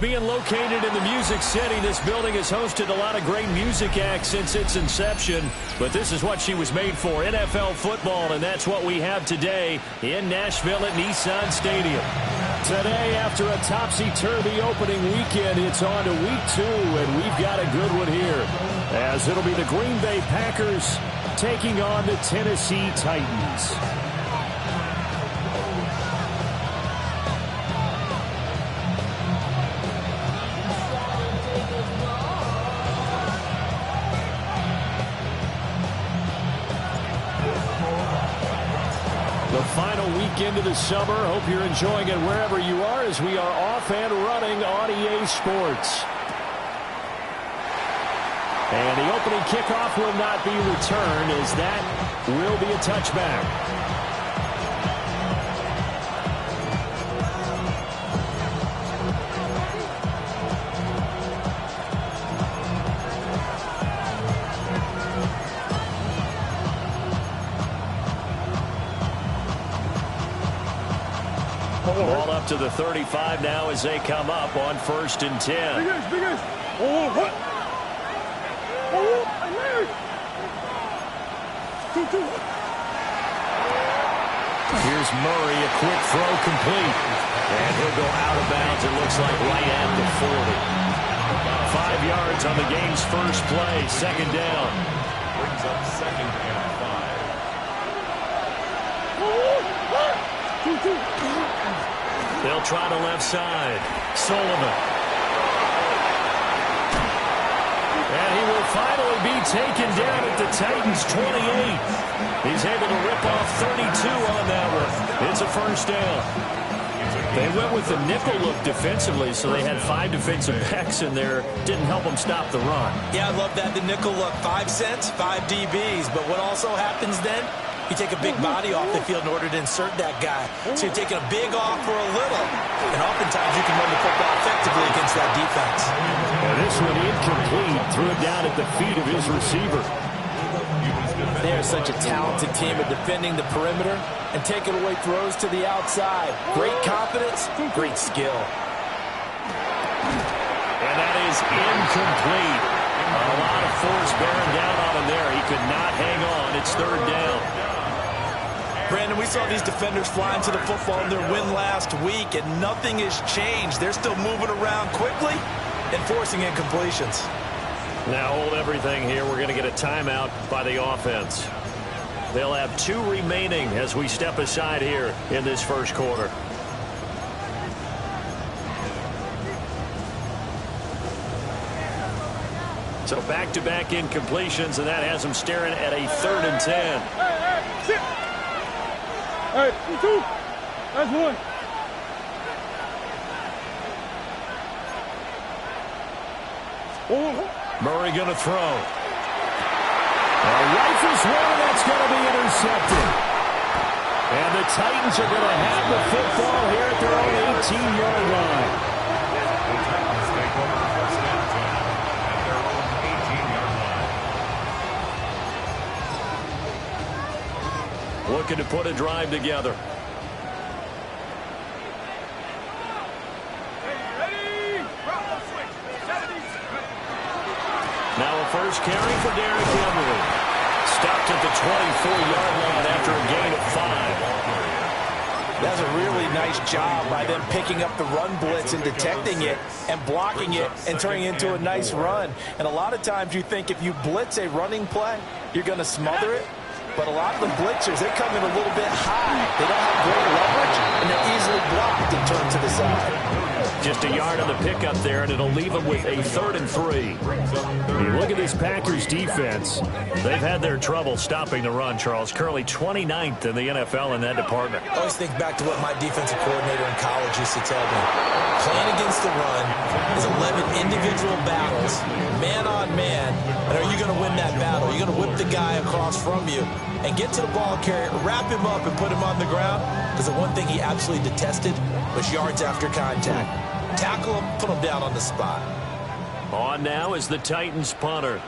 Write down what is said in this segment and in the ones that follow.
being located in the Music City, this building has hosted a lot of great music acts since its inception. But this is what she was made for, NFL football, and that's what we have today in Nashville at Nissan Stadium. Today, after a topsy-turvy opening weekend, it's on to week 2, and we've got a good one here, as it'll be the Green Bay Packers taking on the Tennessee Titans. Final weekend of the summer. Hope you're enjoying it wherever you are, as we are off and running on EA Sports. And the opening kickoff will not be returned, as that will be a touchback. Ball up to the 35 now as they come up on 1st and 10. Here's Murray, a quick throw complete. And he'll go out of bounds, it looks like, right at the 40. 5 yards on the game's first play, 2nd down. Brings up 2nd and 5. They'll try the left side. Sullivan. And he will finally be taken down at the Titans' 28. He's able to rip off 32 on that one. It's a 1st down. They went with the nickel look defensively, so they had 5 defensive backs in there. Didn't help them stop the run. Yeah, I love that. The nickel look, 5 cents, 5 DBs. But what also happens then? You take a big body off the field in order to insert that guy. So you're taking a big off for a little. And oftentimes you can run the football effectively against that defense. And this one incomplete. Threw it down at the feet of his receiver. They are such a talented team at defending the perimeter and taking away throws to the outside. Great confidence, great skill. And that is incomplete. A lot of force bearing down on him there. He could not hang on. It's 3rd down. Brandon, we saw these defenders flying to the football in their win last week, and nothing has changed. They're still moving around quickly and forcing incompletions. Now hold everything here. We're going to get a timeout by the offense. They'll have 2 remaining as we step aside here in this 1st quarter. So back-to-back incompletions, and that has them staring at a 3rd and 10. All right, 2. That's 1. Murray going to throw. Rifles one, that's going to be intercepted. And the Titans are going to have the football here at their own 18-yard line. Looking to put a drive together. Now a 1st carry for Derrick Henry. Stopped at the 24-yard line after a gain of 5. That's a really nice job by them picking up the run blitz and detecting it and blocking it and turning it into a nice run. And a lot of times you think if you blitz a running play, you're going to smother it. But a lot of the blitzers, they come in a little bit high. They don't have great leverage, and they're easily blocked and turned to the side. Just a yard on the pickup there, and it'll leave them with a 3rd and 3. You look at this Packers defense. They've had their trouble stopping the run, Charles. Currently 29th in the NFL in that department. I always think back to what my defensive coordinator in college used to tell me. Playing against the run is 11 individual battles, man on man. And are you going to win that battle? Are you going to whip the guy across from you and get to the ball carrier, wrap him up, and put him on the ground? Because the one thing he absolutely detested was yards after contact. Tackle him, put him down on the spot. On now is the Titans punter,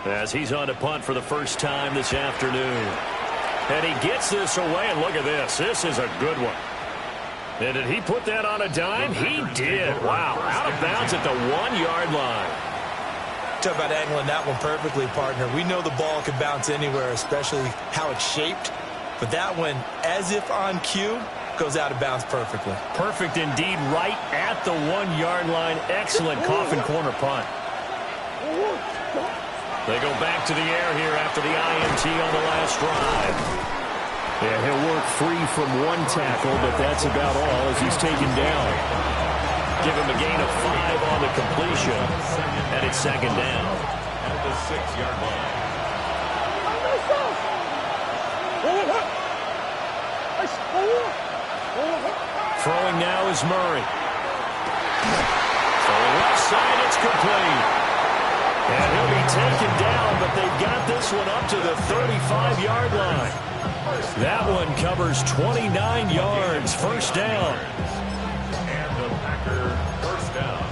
as he's on to punt for the first time this afternoon. And he gets this away, and look at this. This is a good one. And did he put that on a dime? He did. Wow. Out of bounds at the 1-yard line. Talk about angling that one perfectly, partner. We know the ball can bounce anywhere, especially how it's shaped. But that one, as if on cue, goes out of bounds perfectly. Perfect indeed, right at the 1-yard line. Excellent coffin corner punt. They go back to the air here after the INT on the last drive. Yeah, he'll work free from one tackle, but that's about all as he's taken down. Give him a gain of 5 on the completion, and it's second down. At the 6-yard line. Throwing now is Murray. For the left side, it's complete. And he'll be taken down, but they've got this one up to the 35-yard line. That one covers 29 yards. First down. And the Packer first down.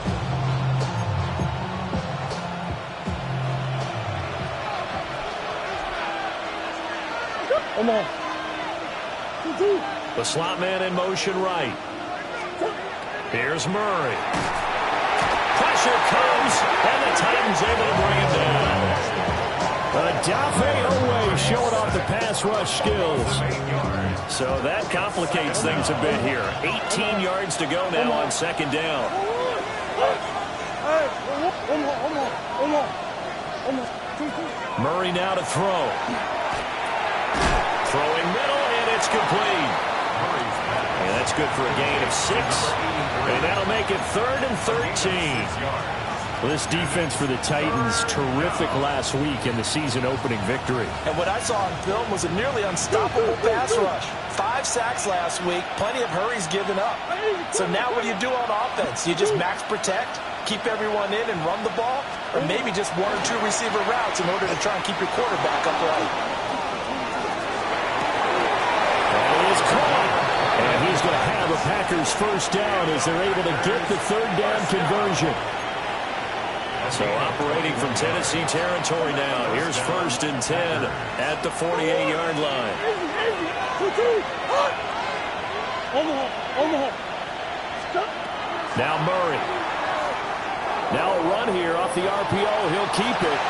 Come on. The slot man in motion right. Here's Murray. Pressure comes, and the Titans able to bring him down. Odafe Oweh showing off the pass rush skills. So that complicates things a bit here. 18 yards to go now on second down. Murray now to throw. Throwing middle, and it's complete. And that's good for a gain of 6. And that'll make it 3rd and 13. Well, this defense for the Titans, terrific last week in the season-opening victory. And what I saw on film was a nearly unstoppable pass rush. 5 sacks last week, plenty of hurries given up. So now what do you do on offense? You just max protect, keep everyone in and run the ball, or maybe just 1 or 2 receiver routes in order to try and keep your quarterback upright. That is caught. And he's going to have a Packers first down as they're able to get the 3rd down conversion. So operating from Tennessee territory now. Here's 1st and 10 at the 48-yard line. Now Murray. Now a run here off the RPO. He'll keep it.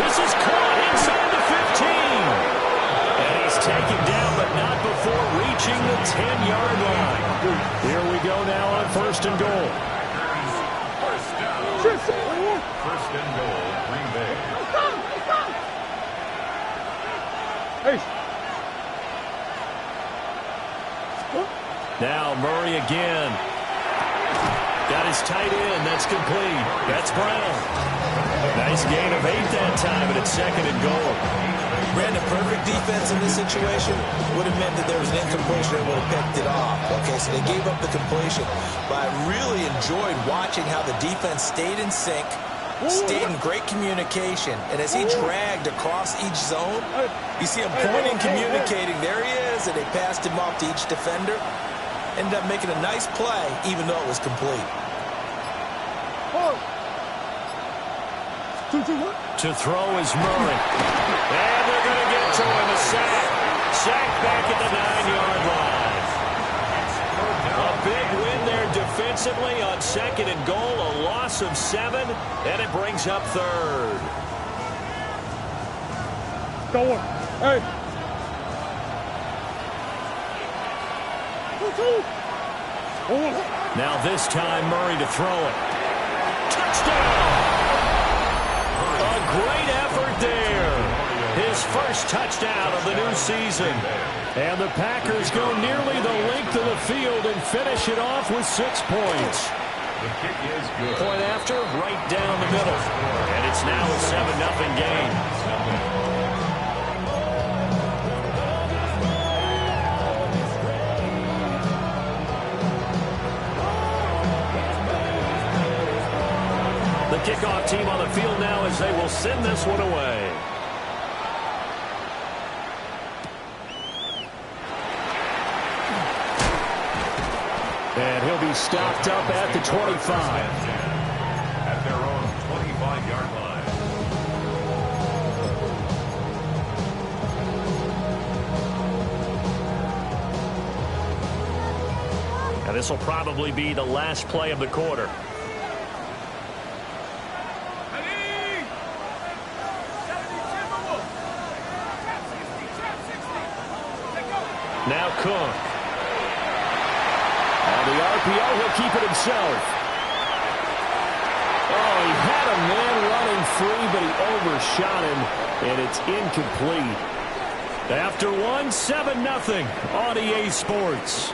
This is caught inside the 15. And he's taken down, but not before reaching the 10-yard line. Here we go now on 1st and goal. First and goal, Green Bay. Now Murray again. Got his tight end. That's complete. That's Brown. Nice gain of 8 that time, and it's 2nd and goal. Brandon, perfect defense in this situation would have meant that there was an incompletion that would have picked it off. Okay, so they gave up the completion. But I really enjoyed watching how the defense stayed in sync, stayed in great communication. And as he dragged across each zone, you see him pointing, communicating. There he is, and they passed him off to each defender. Ended up making a nice play, even though it was complete. To throw is Murray. And they're going to get to him. A sack. Sack back at the 9-yard line. A big win there defensively on 2nd and goal. A loss of 7, and it brings up 3rd. Go on. Hey. Now this time Murray to throw it. Touchdown! A great effort there. His first touchdown of the new season. And the Packers go nearly the length of the field and finish it off with 6 points. The kick is good. Point after, right down the middle. And it's now a 7-0 game. The kickoff team on the field now as they will send this one away. And he'll be stopped up at the 25. At their own 25-yard line. And this will probably be the last play of the quarter. Now Cook. On the RPO, he'll keep it himself. Oh, he had a man running free, but he overshot him, and it's incomplete. After 7-0 on EA Sports.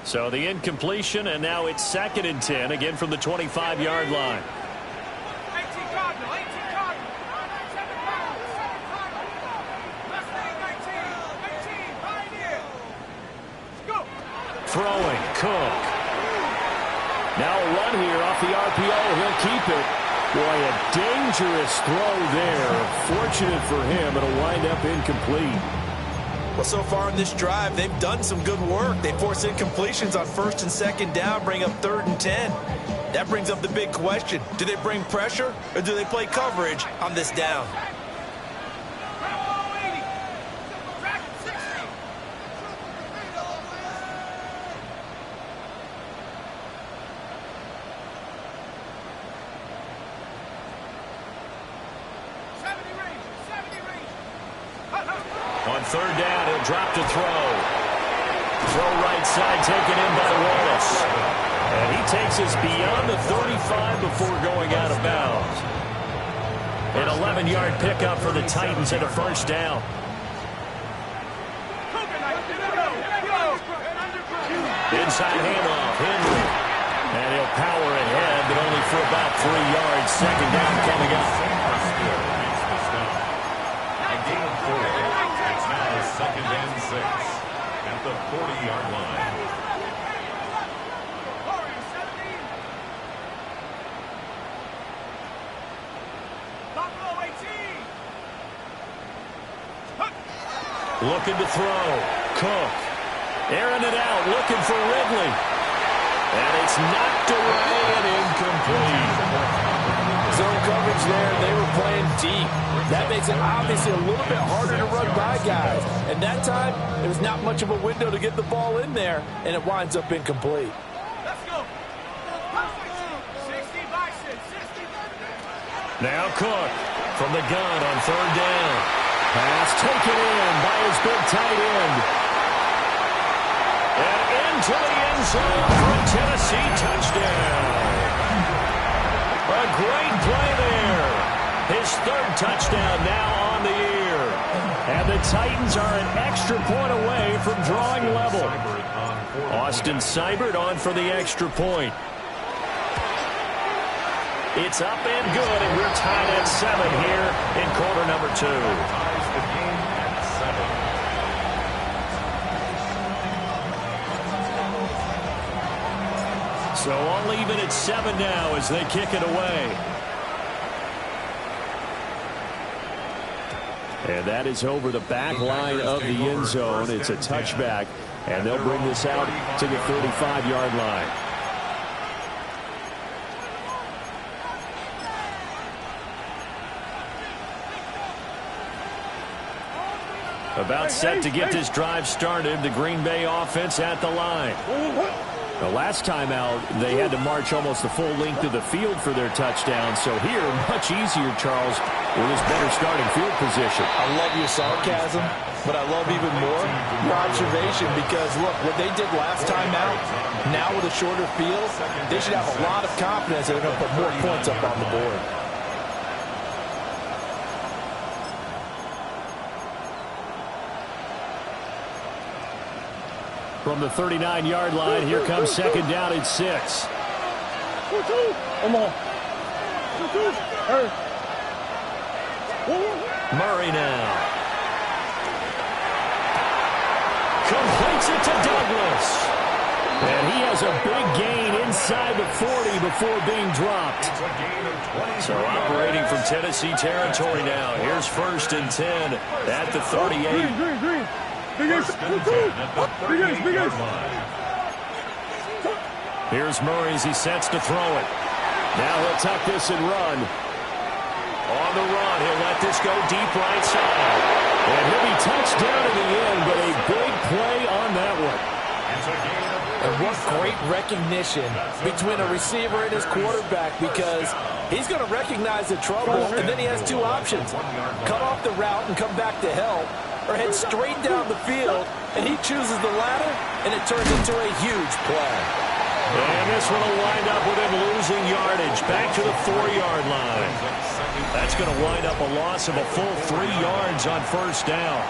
So the incompletion, and now it's 2nd and 10, again from the 25-yard line. Throwing, Cook. Now a run here off the RPO. He'll keep it. Boy, a dangerous throw there. Fortunate for him, it'll wind up incomplete. Well, so far in this drive, they've done some good work. They force incompletions on 1st and 2nd down, bring up 3rd and 10. That brings up the big question. Do they bring pressure, or do they play coverage on this down? On 3rd down, he'll drop to throw. Throw right side taken in by Wallace. And he takes us beyond the 35 before going out of bounds. An 11-yard pickup for the Titans and a 1st down. Inside handoff, Henry. And he'll power ahead, but only for about 3 yards. 2nd down coming up. Second and 6 at the 40-yard line. Looking to throw. Cook. Airing it out. Looking for Ridley. And it's knocked away and incomplete. Zone coverage there. They were playing deep. That makes it obviously a little bit harder to run by guys. And that time, there was not much of a window to get the ball in there, and it winds up incomplete. Let's go. Now Cook from the gun on 3rd down. Pass taken in by his big tight end. And into the end zone for a Tennessee touchdown. A great play there. His 3rd touchdown now on the year. And the Titans are an extra point away from drawing level. Austin Seibert on for the extra point. It's up and good, and we're tied at 7 here in quarter number 2. Ties the game at 7. So all even at 7 now as they kick it away. And that is over the back line of the end zone. It's a touchback, and they'll bring this out to the 35-yard line. About set to get this drive started. The Green Bay offense at the line. The last time out, they had to march almost the full length of the field for their touchdown. So here, much easier, Charles, with this better starting field position. I love your sarcasm, but I love even more your observation because, look, what they did last time out, now with a shorter field, they should have a lot of confidence they're going to put more points up on the board. From the 39-yard line, here comes 2nd down and 6. Come on. Murray now. Completes it to Douglas. And he has a big gain inside the 40 before being dropped. So operating from Tennessee territory now. Here's 1st and 10 at the 38. Green. Here's Murray as he sets to throw it. Now he'll tuck this and run. On the run, he'll let this go deep right side. And he'll be touched down in the end, but a big play on that one. And what great recognition between a receiver and his quarterback, because he's going to recognize the trouble, and then he has two options. Cut off the route and come back to help, or head straight down the field, and he chooses the latter, and it turns into a huge play. And this one will wind up with him losing yardage back to the 4-yard line. That's going to wind up a loss of a full 3 yards on first down.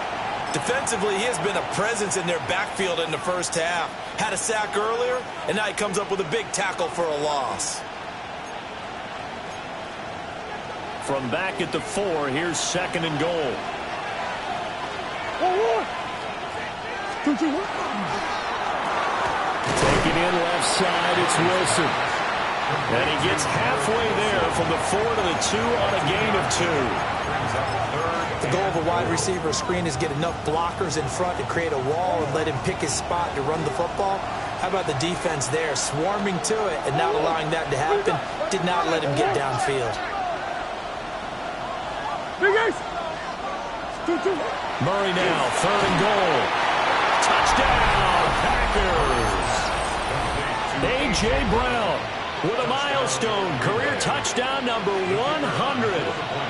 Defensively, he has been a presence in their backfield in the first half. Had a sack earlier, and now he comes up with a big tackle for a loss. From back at the 4, here's 2nd and goal. Taking in left side, it's Wilson. And he gets halfway there from the 4 to the 2 on a gain of 2. The goal of a wide receiver screen is get enough blockers in front to create a wall and let him pick his spot to run the football. How about the defense there, swarming to it and not allowing that to happen? Did not let him get downfield. Murray now, 3rd and goal. Touchdown, Packers. A.J. Brown with a milestone career touchdown number 100.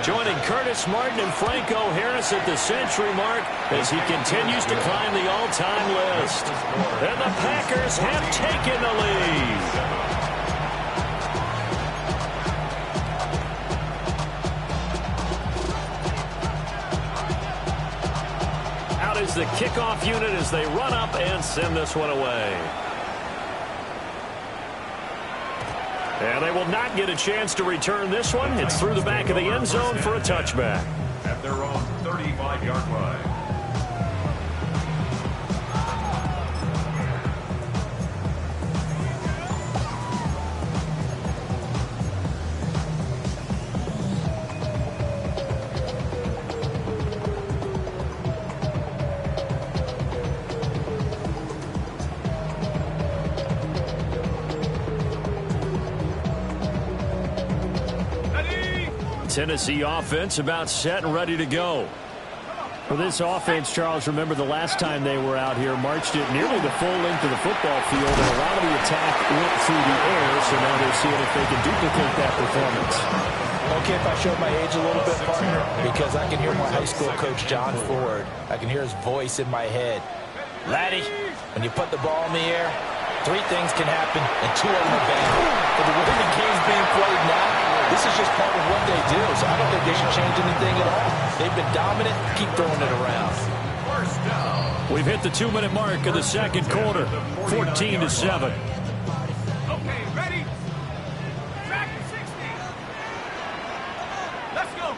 Joining Curtis Martin and Franco Harris at the century mark as he continues to climb the all-time list. And the Packers have taken the lead. Out is the kickoff unit as they run up and send this one away. And they will not get a chance to return this one. It's through the back of the end zone for a touchback. At their own 35-yard line. Tennessee offense about set and ready to go. For this offense, Charles, remember the last time they were out here, marched it nearly the full length of the football field, and a lot of the attack went through the air, so now they're seeing if they can duplicate that performance. Okay, if I showed my age a little bit, partner, because I can hear my high school coach, John Ford. I can hear his voice in my head. Laddie, when you put the ball in the air, 3 things can happen, and 2 of them are bad. But the way the game's being played now, this is just part of what they do, so I don't think they should change anything at all. They've been dominant. Keep throwing it around. We've hit the 2-minute mark of the second quarter, 14-7. Okay, ready? Track at 60. Let's go.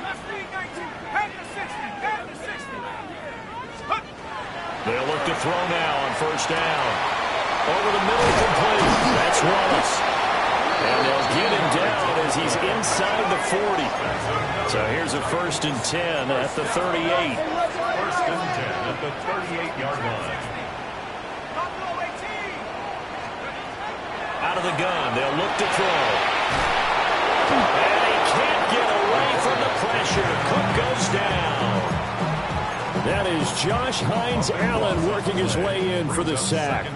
Let's lead 19. Head to 60. Head to 60. They'll look to throw now on first down. Over the middle, complete. That's Wallace. And they'll get him down as he's inside the 40. So here's a 1st and 10 at the 38. 1st and 10 at the 38-yard line. Out of the gun, they'll look to throw. And he can't get away from the pressure. Cook goes down. That is Josh Hines Allen working his way in for the sack.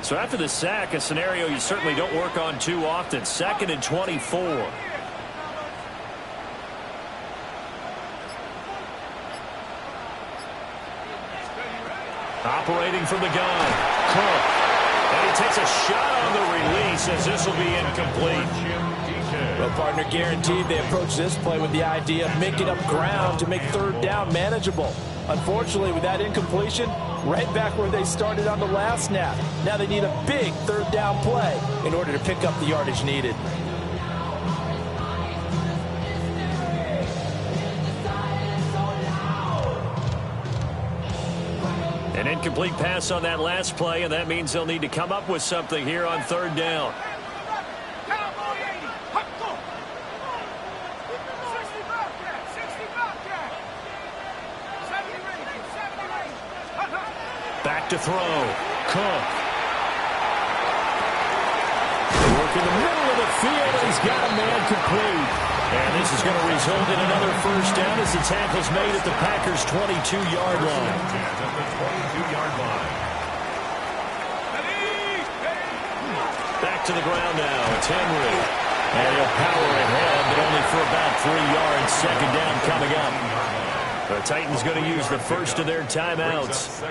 So after the sack, a scenario you certainly don't work on too often. 2nd and 24. Operating from the gun, Cook. And he takes a shot on the release as this will be incomplete. Well, partner, guaranteed they approach this play with the idea of making up ground to make 3rd down manageable. Unfortunately, with that incompletion, right back where they started on the last snap. Now they need a big 3rd down play in order to pick up the yardage needed. An incomplete pass on that last play, and that means they'll need to come up with something here on 3rd down. Back to throw. Cook. They work in the middle of the field, and he's got a man complete. And this is going to result in another first down as the tackle's made at the Packers' 22-yard line. At the 22-yard line. Back to the ground now. It's Henry. And he'll power ahead, but only for about 3 yards. Second down coming up. The Titans going to use the first of their timeouts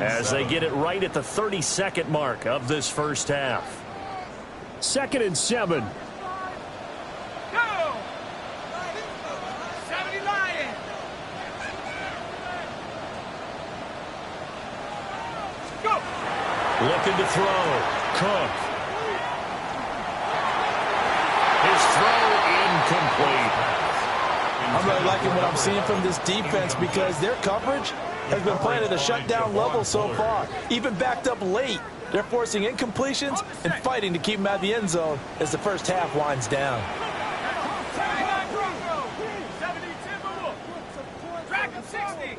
as they get it right at the 32nd mark of this first half. 2nd and 7. Go! 70 Lions! Go! Looking to throw. Cook. His throw incomplete. I'm really liking what I'm seeing from this defense because their coverage has been playing at a shutdown level so far. Even backed up late, they're forcing incompletions and fighting to keep them out of the end zone as the first half winds down. 79 Bronco! 70 Timberwolves! Dragon 60!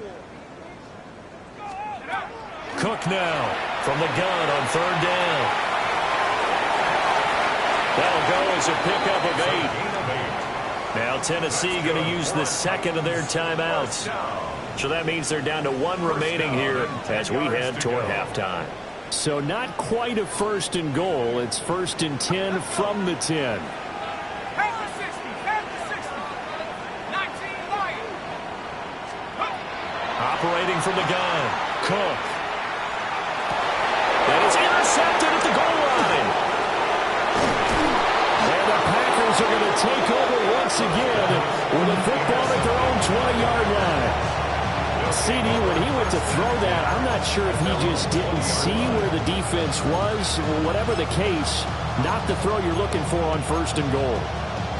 Cook now from the gun on 3rd down. That'll go as a pickup of 8. Now Tennessee going to use the second of their timeouts. So that means they're down to 1 remaining here as we head toward halftime. So not quite a 1st and goal. It's 1st and 10 from the 10. Half the 60! Half the 60! 19 Lions! Operating from the gun. Cook. And it's intercepted at the goal line. And the Packers are going to take over once again with a football at their own 20-yard line. CD, when he went to throw that, I'm not sure if he just didn't see where the defense was. Whatever the case, not the throw you're looking for on 1st and goal.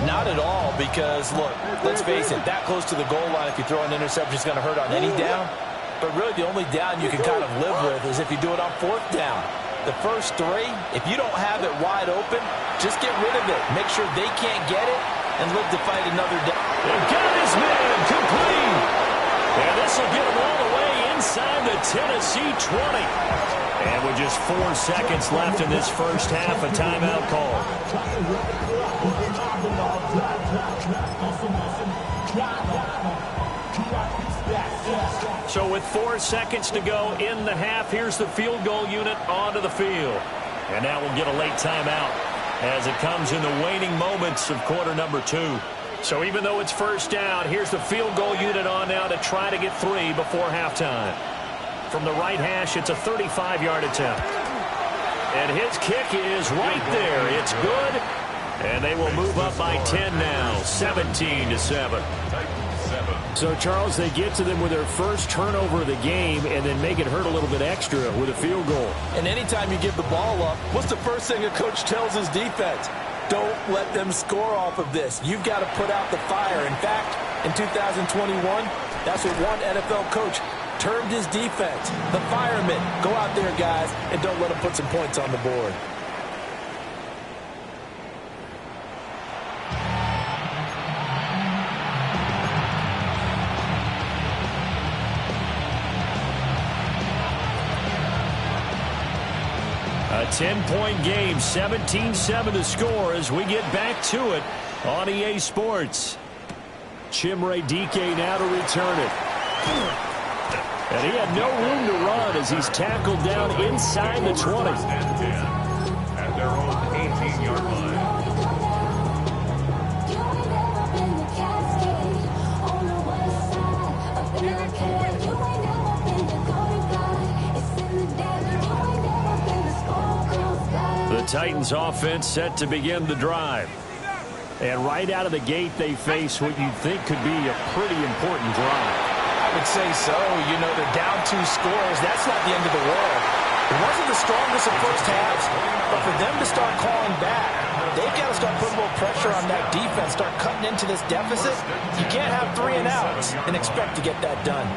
Not at all because, look, let's face it, that close to the goal line, if you throw an interception, is going to hurt on any down. But really the only down you can kind of live with is if you do it on 4th down. The first 3, if you don't have it wide open, just get rid of it. Make sure they can't get it and live to fight another down. They've got his man complete. And this will get him all the way inside the Tennessee 20. And with just 4 seconds left in this first half, a timeout call. So with 4 seconds to go in the half, here's the field goal unit onto the field. And now we'll get a late timeout as it comes in the waning moments of quarter number 2. So even though it's first down, here's the field goal unit on now to try to get 3 before halftime. From the right hash, it's a 35-yard attempt. And his kick is right there. It's good. And they will move up by 10 now, 17-7. So, Charles, they get to them with their first turnover of the game and then make it hurt a little bit extra with a field goal. And anytime you give the ball up, what's the first thing a coach tells his defense? Don't let them score off of this. You've got to put out the fire. In fact, in 2021, that's what one NFL coach termed his defense. The firemen. Go out there, guys, and don't let them put some points on the board. A 10-point game, 17-7 to score as we get back to it on EA Sports. Chimere Dike now to return it. And he had no room to run as he's tackled down inside the 20. At their own 18-yard line. The Titans offense set to begin the drive. And right out of the gate, they face what you'd think could be a pretty important drive. I would say so. You know, they're down 2 scores. That's not the end of the world. It wasn't the strongest of first halves, but for them to start calling back, they've got to start putting a little pressure on that defense, start cutting into this deficit. You can't have 3 and outs and expect to get that done.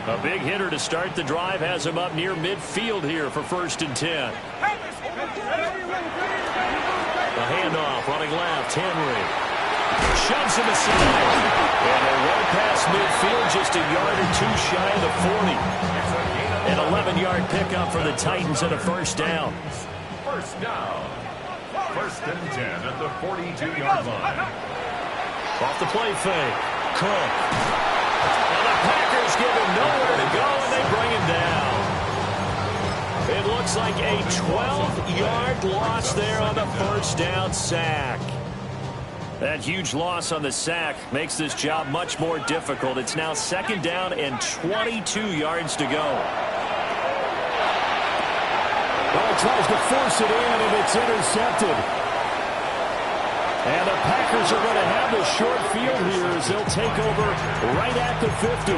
A big hitter to start the drive has him up near midfield here for 1st and 10. A handoff running left. Henry shoves him aside. And a run past midfield just a yard or 2 shy of the 40. An 11-yard pickup for the Titans and a first down. First down. First and 10 at the 42-yard line. Off the play fake. Cook. And the Packers give him nowhere to go, and they bring him down. It looks like a 12-yard loss there on the first down sack. That huge loss on the sack makes this job much more difficult. It's now second down and 22 yards to go. Well, tries to force it in, and it's intercepted. And the Packers are going to have the short field here as they'll take over right at the 50.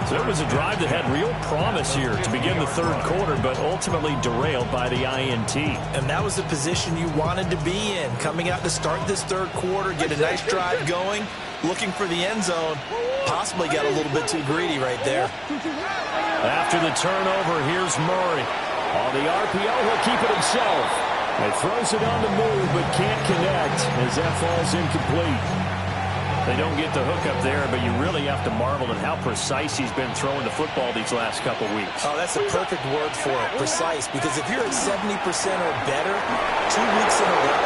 So it was a drive that had real promise here to begin the third quarter, but ultimately derailed by the INT. And that was the position you wanted to be in, coming out to start this third quarter, get a nice drive going, looking for the end zone. Possibly got a little bit too greedy right there. After the turnover, here's Murray. On the RPO, he'll keep it himself. He throws it on the move, but can't connect as that falls incomplete. They don't get the hook up there, but you really have to marvel at how precise he's been throwing the football these last couple weeks. Oh, that's a perfect word for it, precise, because if you're at 70% or better 2 weeks in a row,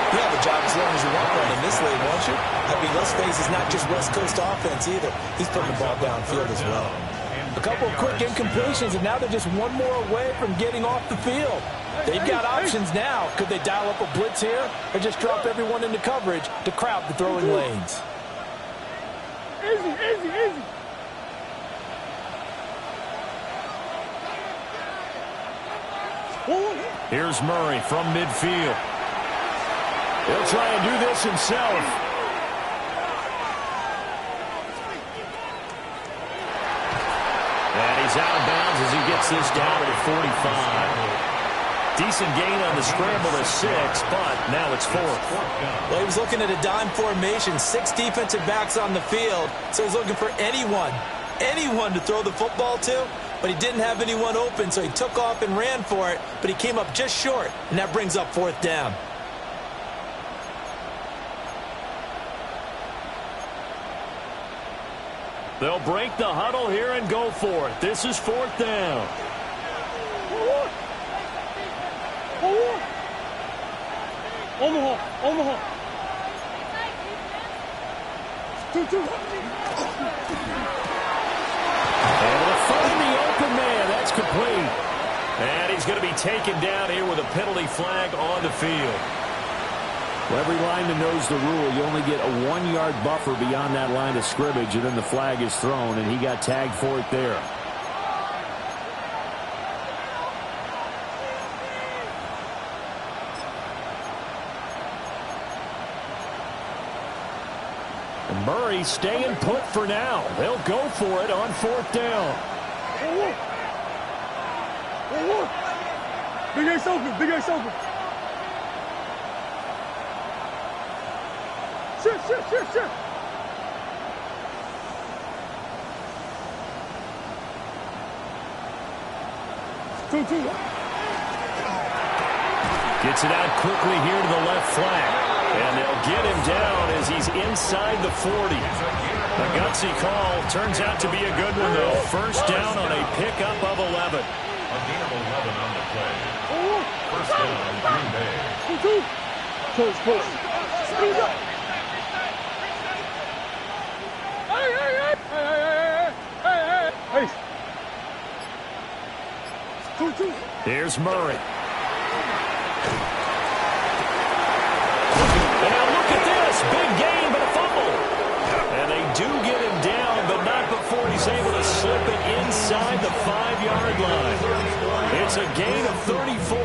you have a job as long as you want one in this league, won't you? I mean, let's face it, it's not just West Coast offense either. He's putting the ball downfield as well. A couple of quick incompletions, and now they're just one more away from getting off the field. They've got options now. Could they dial up a blitz here or just drop everyone into coverage to crowd the throwing lanes? Easy, easy, easy. Here's Murray from midfield. He'll try and do this himself. And he's out of bounds as he gets this down to the 45. Decent gain on the scramble to 6, but now it's 4. Well, he was looking at a dime formation, 6 defensive backs on the field, so he's looking for anyone to throw the football to, but he didn't have anyone open, so he took off and ran for it, but he came up just short, and that brings up 4th down. They'll break the huddle here and go for it. This is 4th down. Omaha. Able to find the open man. That's complete. And he's going to be taken down here with a penalty flag on the field. Well, every lineman knows the rule. You only get a 1-yard buffer beyond that line of scrimmage, and then the flag is thrown, and he got tagged for it there. And Murray staying put for now. They'll go for it on 4th down. Big Ace open, Big Ace open. Shift. Two. Gets it out quickly here to the left flank. And they'll get him down as he's inside the 40. A gutsy call. Turns out to be a good one, though. First down on a pickup of 11. A gain of 11 on the play. First down, Green Bay. Push. Speed up. Hey. Two. Here's Murray. And look at this. Big gain, but a fumble. And they do get him down, but not before he's able to slip it inside the 5-yard line. It's a gain of 34.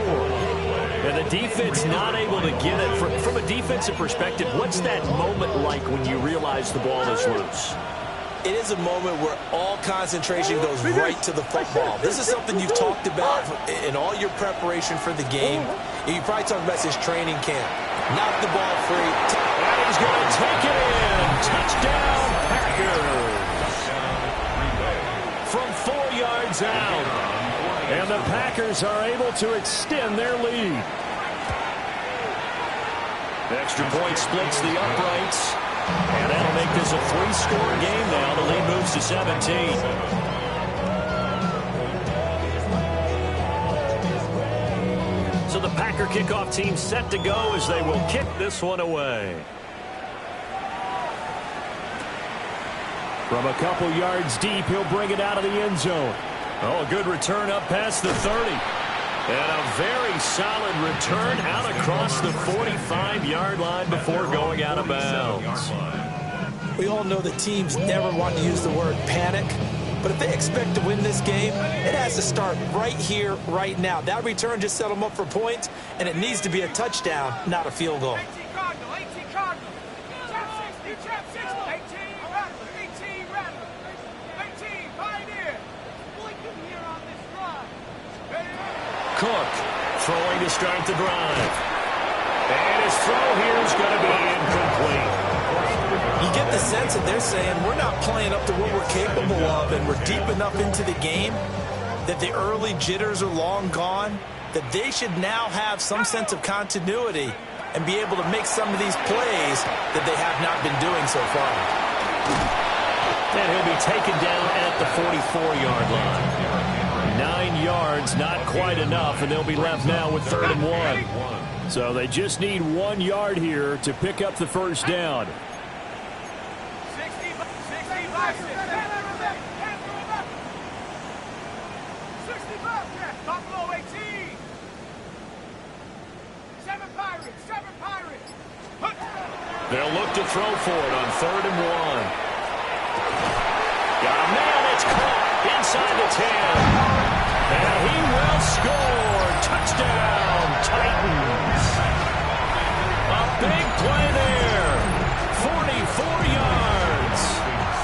And the defense not able to get it. From a defensive perspective, what's that moment like when you realize the ball is loose? It is a moment where all concentration goes right to the football. This is something you've talked about in all your preparation for the game. You probably talked about this training camp. Knock the ball free. And he's going to take it in. Touchdown, Packers. From 4 yards out. And the Packers are able to extend their lead. The extra point splits the uprights. And that'll make this a 3-score game now. The lead moves to 17. So the Packer kickoff team set to go as they will kick this one away. From a couple yards deep, he'll bring it out of the end zone. Oh, a good return up past the 30. And a very solid return out across the 45-yard line before going out of bounds. We all know that teams never want to use the word panic, but if they expect to win this game, it has to start right here, right now. That return just set them up for points, and it needs to be a touchdown, not a field goal. 18 Cardinal, 18 Cardinal. Trap 60, trap 60. 18 Rattler, 18 Rattler. 18 Pioneer. Lincoln here on this drive. Cook throwing to start the drive. And his throw here is going to be incomplete. You get the sense that they're saying we're not playing up to what we're capable of, and we're deep enough into the game that the early jitters are long gone, that they should now have some sense of continuity and be able to make some of these plays that they have not been doing so far. And he'll be taken down at the 44-yard line. 9 yards, not quite enough, and they'll be left now with 3rd and 1. So they just need 1 yard here to pick up the first down. 65. 65, Buffalo 18. 7 Pirates, 7 Pirates. They'll look to throw for it on 3rd and 1. Got a man, it's caught inside the 10. And he will score. Touchdown, Titans. A big play there. 44 yards.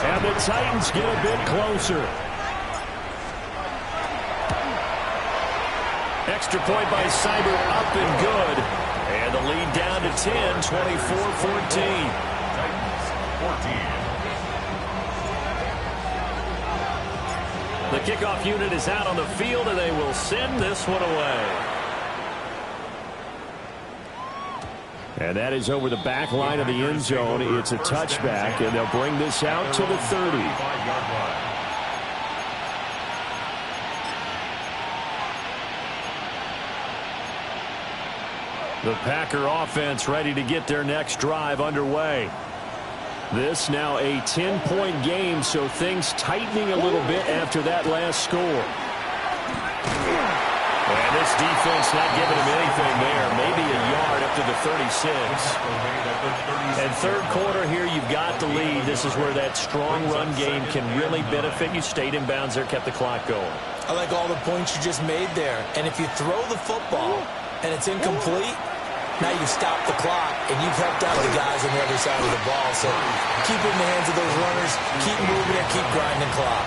And the Titans get a bit closer. Extra point by Cyber, up and good. And the lead down to 10, 24-14. Titans 14. The kickoff unit is out on the field, and they will send this one away. And that is over the back line of the end zone. It's a touchback, and they'll bring this out to the 30. 5-yard line. The Packer offense ready to get their next drive underway. This now a 10-point game, so things tightening a little bit after that last score. And this defense not giving him anything there. Maybe a yard up to the 36. And third quarter here, you've got the lead. This is where that strong run game can really benefit you. Stayed in bounds there, kept the clock going. I like all the points you just made there. And if you throw the football and it's incomplete, now you stop the clock, and you've helped out the guys on the other side of the ball. So keep it in the hands of those runners, keep moving and keep grinding clock.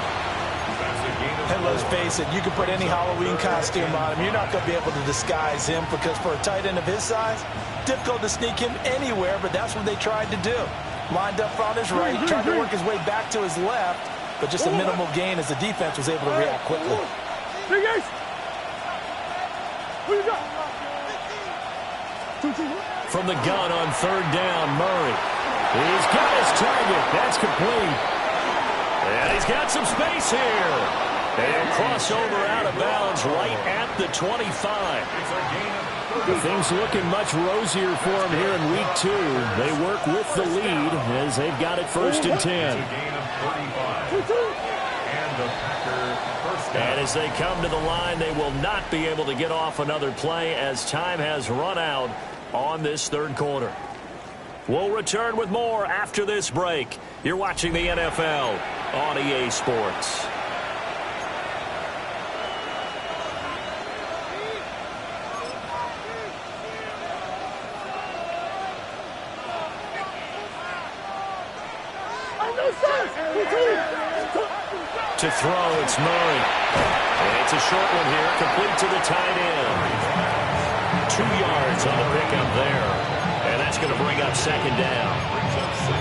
And let's face it, you can put any Halloween costume on him. You're not going to be able to disguise him because for a tight end of his size, difficult to sneak him anywhere, but that's what they tried to do. Lined up on his right, tried to work his way back to his left, but just a minimal gain as the defense was able to react quickly. From the gun on 3rd down, Murray. He's got his target. That's complete. And he's got some space here. And crossover out of bounds right at the 25. Things looking much rosier for them here in week 2. They work with the lead as they've got it 1st and 10. And as they come to the line, they will not be able to get off another play as time has run out on this 3rd quarter. We'll return with more after this break. You're watching the NFL on EA Sports. To throw, it's Murray. And it's a short one here, complete to the tight end. 2 yards on the pickup there. And that's going to bring up 2nd down.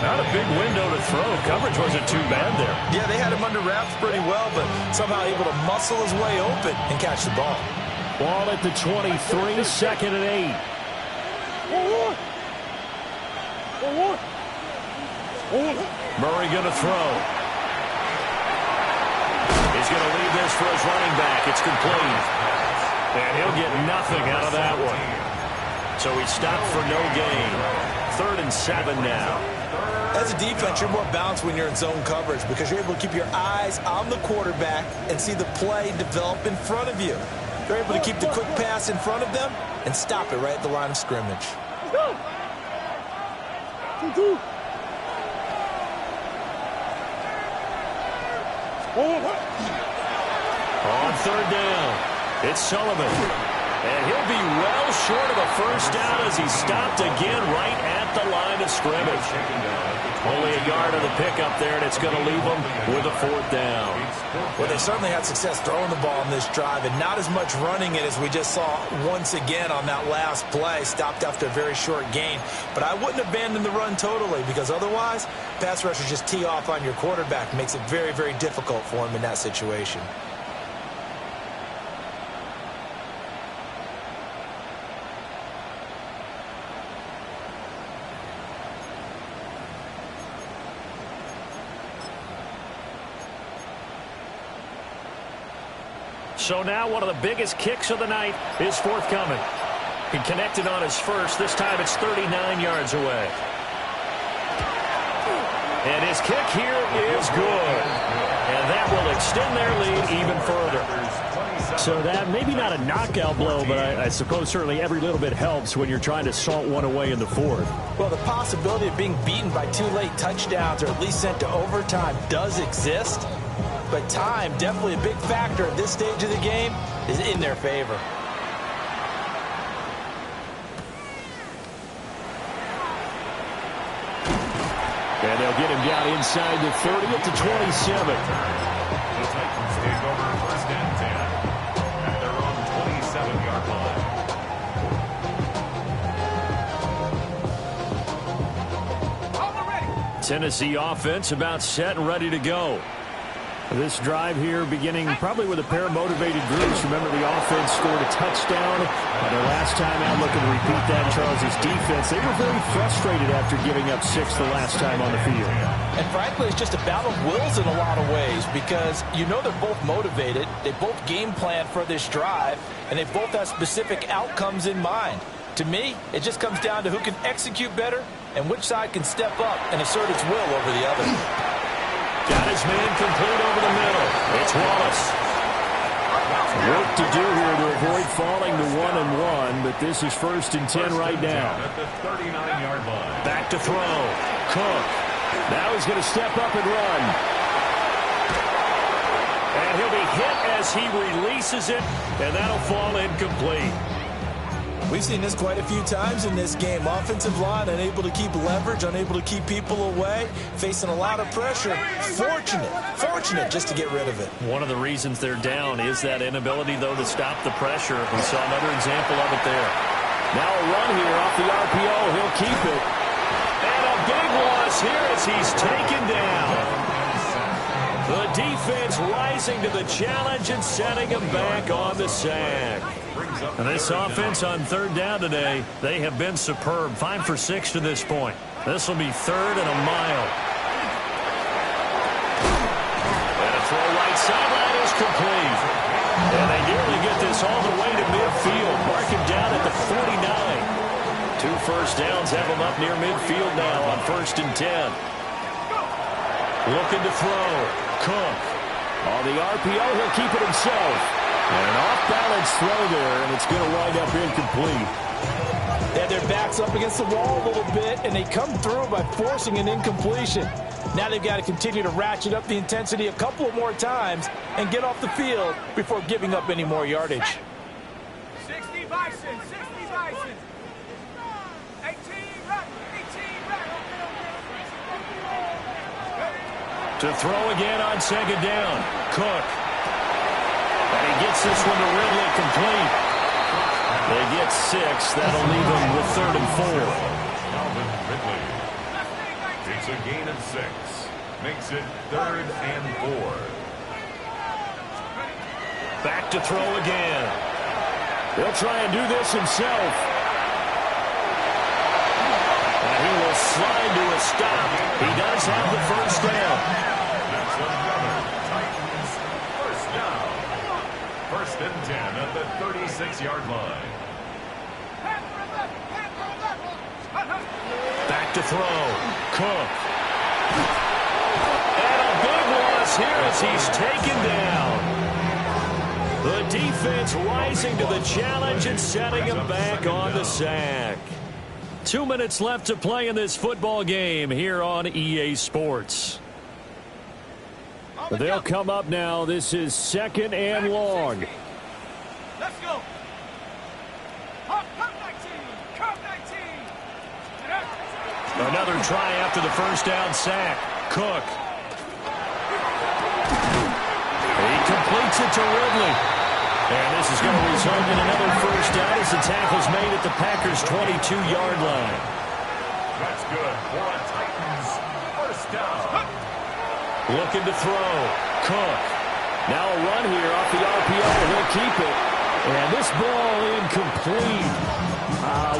Not a big window to throw. Coverage wasn't too bad there. Yeah, they had him under wraps pretty well, but somehow able to muscle his way open and catch the ball. Ball at the 23, 2nd and 8. Murray going to throw. He's going to leave this for his running back. It's complete. And he'll get nothing out of that one. So he stopped for no gain. 3rd and 7 now. As a defense, you're more balanced when you're in zone coverage because you're able to keep your eyes on the quarterback and see the play develop in front of you. You're able to keep the quick pass in front of them and stop it right at the line of scrimmage. On 3rd down, it's Sullivan. And he'll be well short of a first down as he stopped again right at the line of scrimmage. Only a yard of the pickup there, and it's going to leave them with a 4th down. Well, they certainly had success throwing the ball in this drive and not as much running it as we just saw once again on that last play. Stopped after a very short gain. But I wouldn't abandon the run totally because otherwise, pass rushers just tee off on your quarterback. Makes it very, very difficult for him in that situation. So now one of the biggest kicks of the night is forthcoming. He connected on his first. This time it's 39 yards away. And his kick here is good. And that will extend their lead even further. So that, maybe not a knockout blow, but I suppose certainly every little bit helps when you're trying to salt one away in the 4th. Well, the possibility of being beaten by 2 late touchdowns or at least sent to overtime does exist. But time, definitely a big factor at this stage of the game, is in their favor. And they'll get him down inside the 30 at the 27. The Titans take over 1st and 10 at their own 27-yard line. All ready. Tennessee offense about set and ready to go. This drive here beginning probably with a pair of motivated groups. Remember, the offense scored a touchdown. And the last time out, looking to repeat that, Charles' defense, they were very frustrated after giving up 6 the last time on the field. And frankly, it's just a battle of wills in a lot of ways because you know they're both motivated. They both game plan for this drive, and they both have specific outcomes in mind. To me, it just comes down to who can execute better and which side can step up and assert its will over the other. Got his man complete over the middle. It's Wallace. Work to do here to avoid falling to 1-1, but this is 1st and 10 right now. At the 39-yard line. Back to throw. Cook. Now he's going to step up and run. And he'll be hit as he releases it, and that'll fall incomplete. We've seen this quite a few times in this game. Offensive line unable to keep leverage, unable to keep people away, facing a lot of pressure. Fortunate just to get rid of it. One of the reasons they're down is that inability, though, to stop the pressure. We saw another example of it there. Now a run here off the RPO. He'll keep it. And a big loss here as he's taken down. The defense rising to the challenge and setting him back on the sack. And this offense on 3rd down today, they have been superb. 5 for 6 to this point. This will be 3rd and a mile. And a throw right sideline is complete. And they nearly get this all the way to midfield. Mark him down at the 49. 2 first downs have him up near midfield now on 1st and 10. Looking to throw. Cook. On the RPO, he'll keep it himself. And an off-balance throw there, and it's going to wind up incomplete. Yeah, their back's up against the wall a little bit, and they come through by forcing an incompletion. Now they've got to continue to ratchet up the intensity a couple of more times and get off the field before giving up any more yardage. 60 Bison, 60 Bison. 18 right, 18 right. To throw again on 2nd down. Cook. And he gets this one to Ridley complete. They get 6. That'll leave them with 3rd and 4. Calvin Ridley. It's a gain of 6. Makes it 3rd and 4. Back to throw again. He'll try and do this himself. And he will slide to a stop. He does have the first down. That's another Titans first down. 1st and 10 at the 36 6-yard line. Back to throw. Cook. And a big loss here as he's taken down. The defense rising to the challenge and setting him back on the sack. 2 minutes left to play in this football game here on EA Sports. They'll come up now. This is 2nd and long. Let's go. Another try after the first down sack. Cook. He completes it to Ridley. And this is going to result in another first down as the tackle's made at the Packers' 22-yard line. That's good for a Titans first down. Looking to throw. Cook. Now a run here off the RPO. He'll keep it. And this ball incomplete.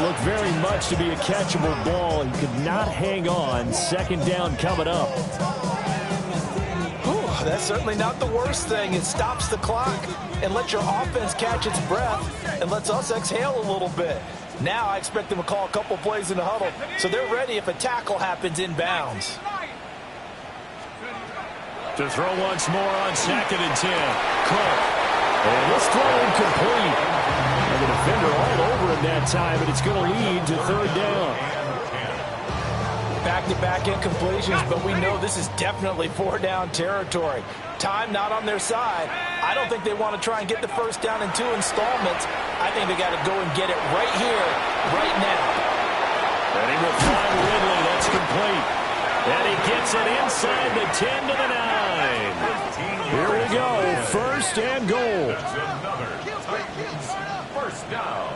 Looked very much to be a catchable ball. He could not hang on. 2nd down coming up. That's certainly not the worst thing. It stops the clock and lets your offense catch its breath and lets us exhale a little bit. Now I expect them to call a couple plays in the huddle so they're ready if a tackle happens inbounds. To throw once more on 2nd and 10. Cook. And this throw incomplete. And the defender all over him that time, and it's going to lead to 3rd down. Back-to-back incompletions, but we know this is definitely 4-down territory. Time not on their side. I don't think they want to try and get the first down in 2 installments. I think they got to go and get it right here, right now. And he will find Ridley. That's complete. And he gets it inside the 10 to the 9. Here we go. 1st and goal. That's another Titans first down.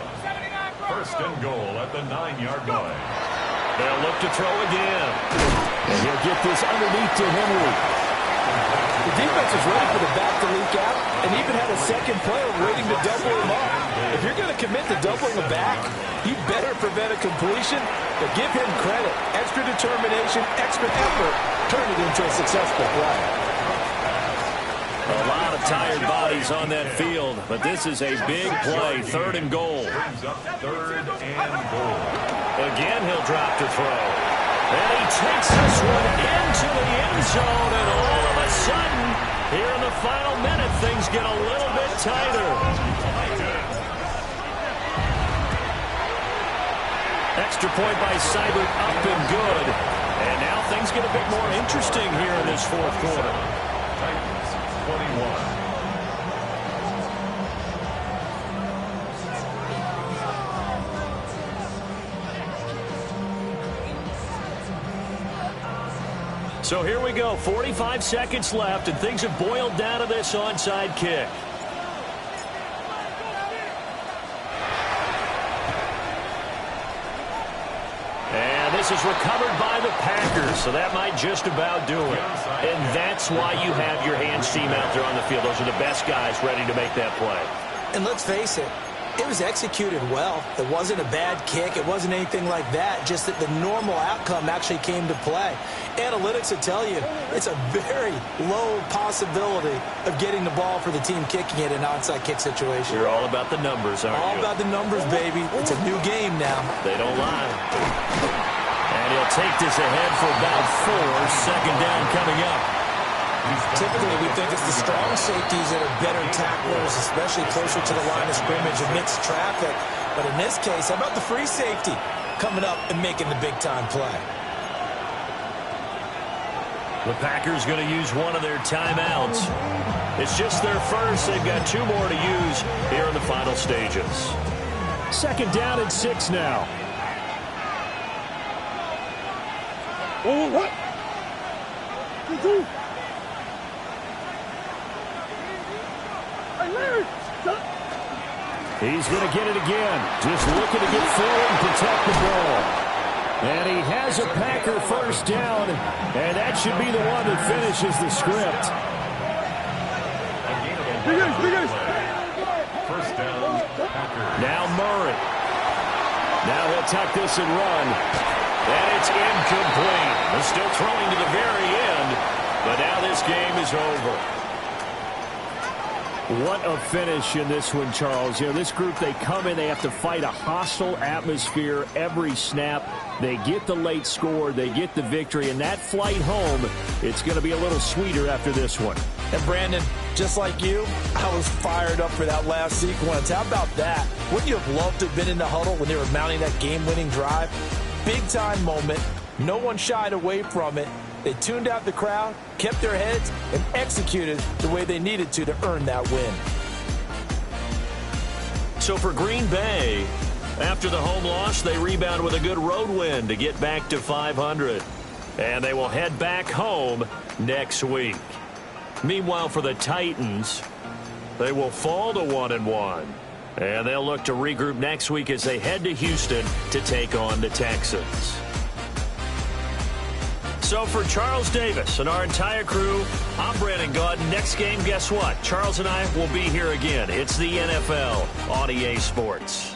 1st and goal at the 9-yard line. They'll look to throw again. And he'll get this underneath to Henry. The defense is ready for the back to leak out and even had a second player waiting to double him up. If you're going to commit to doubling a back, you better prevent a completion, but give him credit. Extra determination, extra effort, turn it into a successful play. A lot of tired bodies on that field, but this is a big play. 3rd and goal. Brings up 3rd and goal. Again, he'll drop to throw. And he takes this one into the end zone, and all of a sudden, here in the final minute, things get a little bit tighter. Extra point by Seibert, up and good. And now things get a bit more interesting here in this 4th quarter. Titans 21. So here we go, 45 seconds left, and things have boiled down to this onside kick. And this is recovered by the Packers, so that might just about do it. And that's why you have your hands team out there on the field. Those are the best guys ready to make that play. And let's face it, it was executed well. It wasn't a bad kick. It wasn't anything like that, just that the normal outcome actually came to play. Analytics will tell you it's a very low possibility of getting the ball for the team kicking it in an onside kick situation. You're all about the numbers, aren't you? All about the numbers, baby. It's a new game now. They don't lie. And he'll take this ahead for about 4. 2nd down coming up. Typically, we think it's the strong safeties that are better tacklers, especially closer to the line of scrimmage amidst traffic. But in this case, how about the free safety coming up and making the big-time play? The Packers going to use one of their timeouts. It's just their first. They've got 2 more to use here in the final stages. 2nd down and 6 now. Oh, what? He's going to get it again. Just looking to get forward and protect the ball. And he has a Packer first down, and that should be the one that finishes the script. First down, Packers. Now Murray. Now he'll tuck this and run. And it's incomplete. They're still throwing to the very end, but now this game is over. What a finish in this one, Charles. You know, this group, they come in, they have to fight a hostile atmosphere every snap. They get the late score, they get the victory, and that flight home, it's going to be a little sweeter after this one. And Brandon, just like you, I was fired up for that last sequence. How about that? Wouldn't you have loved to have been in the huddle when they were mounting that game-winning drive? Big-time moment. No one shied away from it. They tuned out the crowd, kept their heads, and executed the way they needed to earn that win. So for Green Bay, after the home loss, they rebound with a good road win to get back to 500. And they will head back home next week. Meanwhile, for the Titans, they will fall to 1-1. And they'll look to regroup next week as they head to Houston to take on the Texans. So for Charles Davis and our entire crew, I'm Brandon Gaudin. Next game, guess what? Charles and I will be here again. It's the NFL on EA Sports.